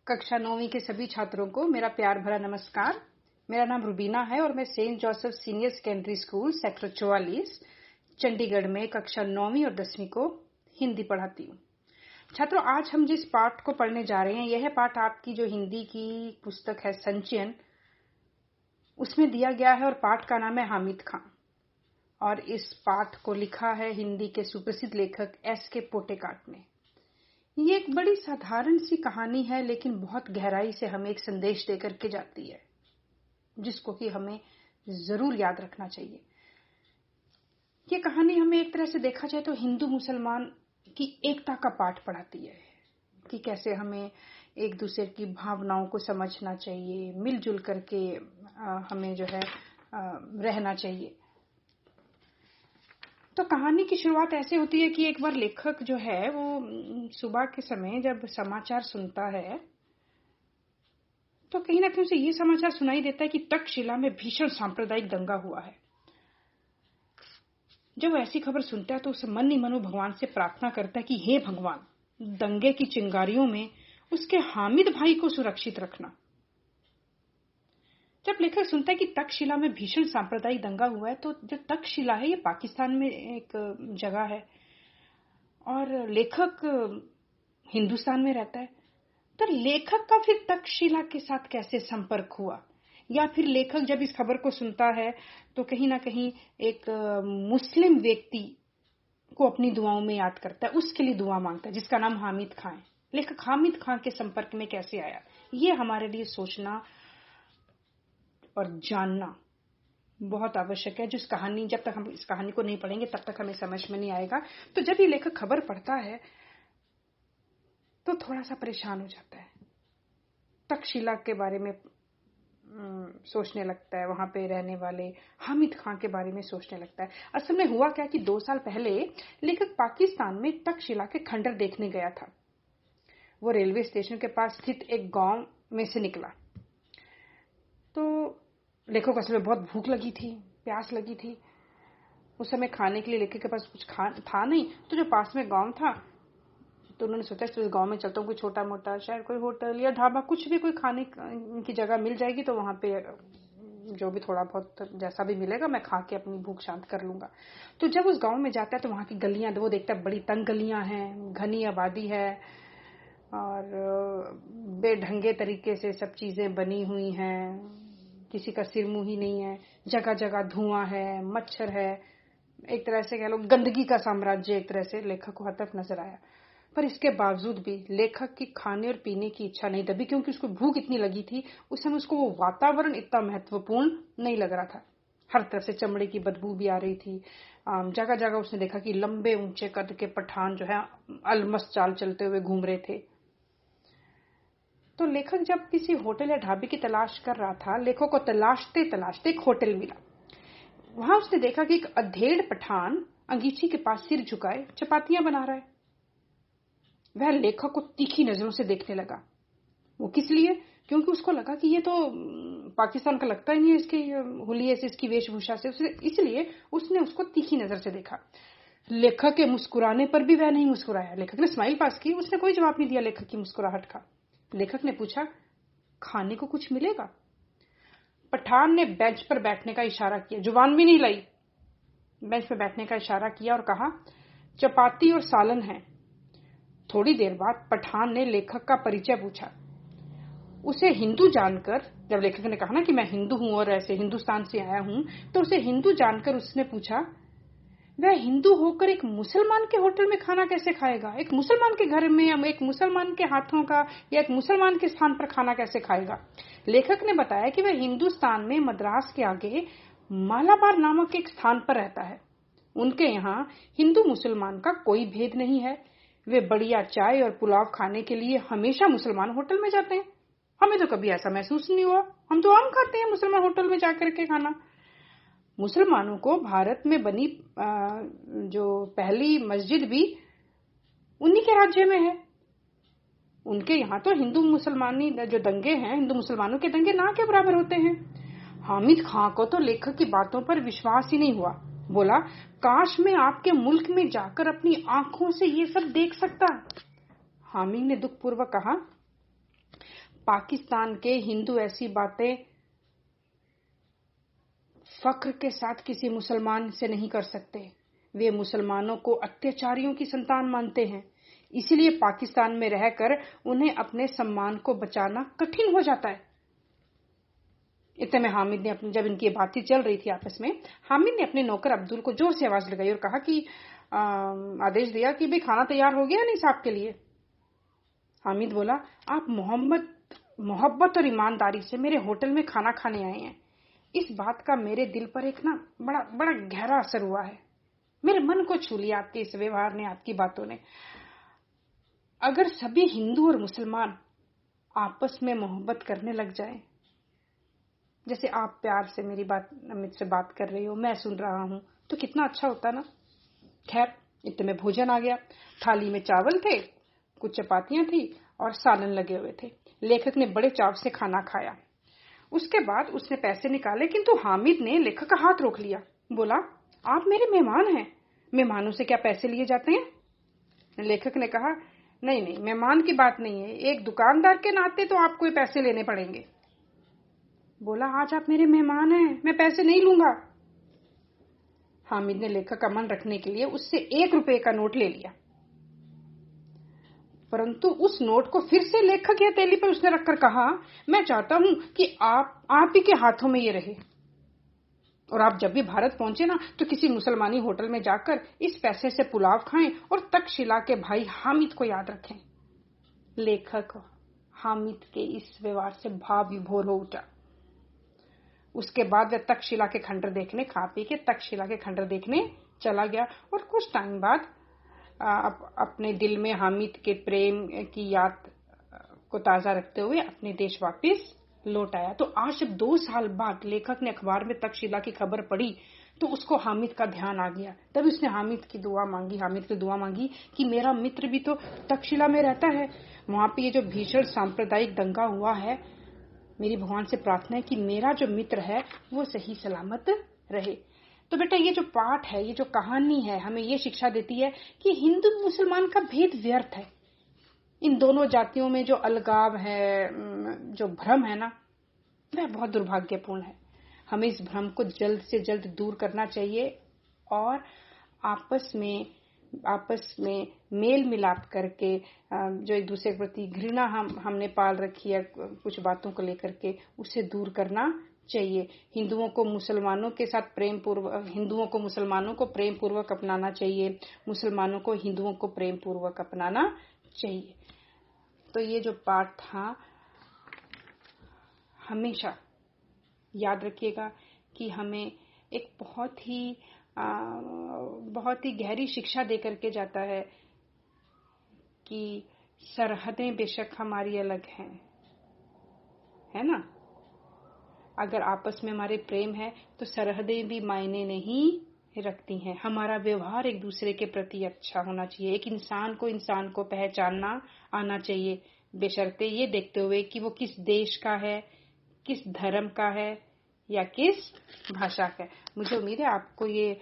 कक्षा 9वीं के सभी छात्रों को मेरा प्यार भरा नमस्कार। मेरा नाम रुबीना है और मैं saint Joseph senior secondary school sector 44 Chandigarh में कक्षा 9वीं और 10वीं को हिंदी पढ़ाती हूँ। छात्रों, आज हम जिस पाठ को पढ़ने जा रहे हैं, यह पाठ आपकी जो हिंदी की पुस्तक है संचयन, उसमें दिया गया है और पाठ का नाम है हामिद खां। और इस पाठ को लिखा है हिंदी के सुप्रसिद्ध लेखक S.K. पोटेकाट ने। ये एक बड़ी साधारण सी कहानी है, लेकिन बहुत गहराई से हमें एक संदेश देकर के जाती है, जिसको कि हमें जरूर याद रखना चाहिए। ये कहानी हमें एक तरह से देखा जाए तो हिंदू मुसलमान की एकता का पाठ पढ़ाती है कि कैसे हमें एक दूसरे की भावनाओं को समझना चाहिए, मिलजुल करके हमें जो है रहना चाहिए। तो कहानी की शुरुआत ऐसे होती है कि एक बार लेखक जो है वो सुबह के समय जब समाचार सुनता है तो कहीं ना कहीं उसे ये समाचार सुनाई देता है कि तक्षशिला में भीषण सांप्रदायिक दंगा हुआ है। जब वो ऐसी खबर सुनता है तो उसे मन ही मन वो भगवान से प्रार्थना करता है कि हे भगवान, दंगे की चिंगारियों में उसके हामिद भाई को सुरक्षित रखना। जब लेखक सुनता है कि तक्षशिला में भीषण सांप्रदायिक दंगा हुआ है, तो जो तक्षशिला है ये पाकिस्तान में एक जगह है और लेखक हिंदुस्तान में रहता है। तो लेखक का फिर तक्षशिला के साथ कैसे संपर्क हुआ, या फिर लेखक जब इस खबर को सुनता है तो कहीं ना कहीं एक मुस्लिम व्यक्ति को अपनी दुआओं में याद करता है, उसके लिए दुआ मांगता है, जिसका नाम हामिद खां है। लेखक हामिद खां के संपर्क में कैसे आया, ये हमारे लिए सोचना और जानना बहुत आवश्यक है। जिस कहानी, जब तक हम इस कहानी को नहीं पढ़ेंगे तब तक हमें समझ में नहीं आएगा। तो जब ये लेखक खबर पढ़ता है तो थोड़ा सा परेशान हो जाता है, तक्षशिला के बारे में सोचने लगता है, वहां पे रहने वाले हामिद खां के बारे में सोचने लगता है। असल में हुआ क्या कि 2 साल पहले लेखक पाकिस्तान में तक्षशिला के खंडर देखने गया था। वो रेलवे स्टेशन के पास स्थित एक गांव में से निकला तो लेखक को असल में बहुत भूख लगी थी, प्यास लगी थी। उस समय खाने के लिए लेखक के पास कुछ था नहीं, तो जो पास में गांव था तो उन्होंने सोचा कि उस गांव में चलता हूँ, कोई छोटा मोटा शायद कोई होटल या ढाबा, कुछ भी कोई खाने की जगह मिल जाएगी तो वहां पे जो भी थोड़ा बहुत जैसा भी मिलेगा मैं खा के अपनी भूख शांत कर लूंगा। तो जब उस गांव में जाता है तो वहां की गलियां वो देखता है, बड़ी तंग गलियां हैं, घनी आबादी है और बेढंगे तरीके से सब चीजें बनी हुई हैं, किसी का सिर मुंह ही नहीं है, जगह जगह धुआं है, मच्छर है, एक तरह से कह लो गंदगी का साम्राज्य एक तरह से लेखक को हर तरफ नजर आया। पर इसके बावजूद भी लेखक की खाने और पीने की इच्छा नहीं दबी, क्योंकि उसको भूख इतनी लगी थी। उस समय उसको वो वातावरण इतना महत्वपूर्ण नहीं लग रहा था। हर तरफ से चमड़े की बदबू भी आ रही थी। जगह जगह उसने देखा कि लंबे ऊंचे कद के पठान जो है अलमस्त चाल चलते हुए घूम रहे थे। तो लेखक जब किसी होटल या ढाबे की तलाश कर रहा था, लेखक को तलाशते तलाशते एक होटल मिला। वहां उसने देखा कि एक अधेड़ पठान अंगीठी के पास सिर झुकाए चपातियां बना रहा है। वह लेखक को तीखी नजरों से देखने लगा। वो किस लिए? क्योंकि उसको लगा कि ये तो पाकिस्तान का लगता ही नहीं है, इसके हुलिये से, इसकी वेशभूषा से, इसलिए उसने उसको तीखी नजर से देखा। लेखक के मुस्कुराने पर भी वह नहीं मुस्कुराया। लेखक ने स्माइल पास की, उसने कोई जवाब नहीं दिया लेखक की मुस्कुराहट का। लेखक ने पूछा, खाने को कुछ मिलेगा? पठान ने बेंच पर बैठने का इशारा किया, जुबान भी नहीं लाई, बेंच पर बैठने का इशारा किया और कहा, चपाती और सालन है। थोड़ी देर बाद पठान ने लेखक का परिचय पूछा। उसे हिंदू जानकर, जब लेखक ने कहा ना कि मैं हिंदू हूं और ऐसे हिंदुस्तान से आया हूं, तो उसे हिंदू जानकर उसने पूछा, वह हिंदू होकर एक मुसलमान के होटल में खाना कैसे खाएगा? एक मुसलमान के घर में या एक मुसलमान के हाथों का या एक मुसलमान के स्थान पर खाना कैसे खाएगा? लेखक ने बताया कि वह हिंदुस्तान में मद्रास के आगे मालाबार नामक एक स्थान पर रहता है। उनके यहाँ हिंदू मुसलमान का कोई भेद नहीं है। वे बढ़िया चाय और पुलाव खाने के लिए हमेशा मुसलमान होटल में जाते हैं। हमें तो कभी ऐसा महसूस नहीं हुआ, हम तो आम खाते हैं मुसलमान होटल में जाकर के खाना। मुसलमानों को भारत में बनी जो पहली मस्जिद भी उन्हीं के राज्य में है। उनके यहाँ तो हिंदू मुसलमानी जो दंगे हैं, हिंदू मुसलमानों के दंगे ना के बराबर होते हैं। हामिद खां को तो लेखक की बातों पर विश्वास ही नहीं हुआ। बोला, काश मैं आपके मुल्क में जाकर अपनी आंखों से ये सब देख सकता। हामिद ने दुखपूर्वक कहा, पाकिस्तान के हिंदू ऐसी बातें फख्र के साथ किसी मुसलमान से नहीं कर सकते। वे मुसलमानों को अत्याचारियों की संतान मानते हैं, इसलिए पाकिस्तान में रहकर उन्हें अपने सम्मान को बचाना कठिन हो जाता है। इतने में हामिद ने जब इनकी बातचीत चल रही थी आपस में, हामिद ने अपने नौकर अब्दुल को जोर से आवाज लगाई और कहा कि आदेश दिया कि भाई खाना तैयार हो गया नहीं साहब के लिए। हामिद बोला, आप मोहब्बत और ईमानदारी से मेरे होटल में खाना खाने आए हैं। इस बात का मेरे दिल पर एक ना बड़ा गहरा असर हुआ है। मेरे मन को छू लिया आपके इस व्यवहार ने, आपकी बातों ने। अगर सभी हिंदू और मुसलमान आपस में मोहब्बत करने लग जाए, जैसे आप प्यार से मुझसे बात कर रही हो, मैं सुन रहा हूं, तो कितना अच्छा होता ना। खैर, इतने में भोजन आ गया। थाली में चावल थे, कुछ चपातियां थी और सालन लगे हुए थे। लेखक ने बड़े चाव से खाना खाया। उसके बाद उसने पैसे निकाले, किंतु हामिद ने लेखक का हाथ रोक लिया। बोला, आप मेरे मेहमान हैं, मेहमानों से क्या पैसे लिए जाते हैं? लेखक ने कहा, नहीं, मेहमान की बात नहीं है, एक दुकानदार के नाते तो आपको पैसे लेने पड़ेंगे। बोला, आज आप मेरे मेहमान हैं, मैं पैसे नहीं लूंगा। हामिद ने लेखक का मन रखने के लिए उससे 1 रुपए का नोट ले लिया, परंतु उस नोट को फिर से लेखक की हथेली पर उसने रखकर कहा, मैं चाहता हूं कि आप ही के हाथों में ये रहे, और आप जब भी भारत पहुंचे ना, तो किसी मुसलमानी होटल में जाकर इस पैसे से पुलाव खाएं और तक्षशिला के भाई हामिद को याद रखें। लेखक हामिद के इस व्यवहार से भाव विभोर हो उठा। उसके बाद वह तक्षशिला के खंडर देखने, खा पी के तक्षशिला के खंडर देखने चला गया, और कुछ टाइम बाद अपने दिल में हामिद के प्रेम की याद को ताजा रखते हुए अपने देश वापस लौट आया। तो आज जब 2 साल बाद लेखक ने अखबार में तक्षशिला की खबर पढ़ी, तो उसको हामिद का ध्यान आ गया। तब उसने हामिद की दुआ मांगी कि मेरा मित्र भी तो तक्षशिला में रहता है, वहां पे ये जो भीषण सांप्रदायिक दंगा हुआ है, मेरी भगवान से प्रार्थना है कि मेरा जो मित्र है वो सही सलामत रहे। तो बेटा, ये जो पाठ है, ये जो कहानी है, हमें ये शिक्षा देती है कि हिंदू मुसलमान का भेद व्यर्थ है। इन दोनों जातियों में जो अलगाव है, जो भ्रम है ना, वह बहुत दुर्भाग्यपूर्ण है। हमें इस भ्रम को जल्द से जल्द दूर करना चाहिए और आपस में मेल मिलाप करके जो एक दूसरे के प्रति घृणा हमने पाल रखी है कुछ बातों को लेकर के, उसे दूर करना चाहिए। हिंदुओं को मुसलमानों को प्रेम पूर्वक अपनाना चाहिए, मुसलमानों को हिंदुओं को प्रेम पूर्वक अपनाना चाहिए। तो ये जो पाठ था, हमेशा याद रखिएगा कि हमें एक बहुत ही गहरी शिक्षा देकर के जाता है कि सरहदें बेशक हमारी अलग हैं, है ना। अगर आपस में हमारे प्रेम है तो सरहदें भी मायने नहीं रखती हैं। हमारा व्यवहार एक दूसरे के प्रति अच्छा होना चाहिए। एक इंसान को पहचानना आना चाहिए, बेशर्ते ये देखते हुए कि वो किस देश का है, किस धर्म का है या किस भाषा का है। मुझे उम्मीद है आपको ये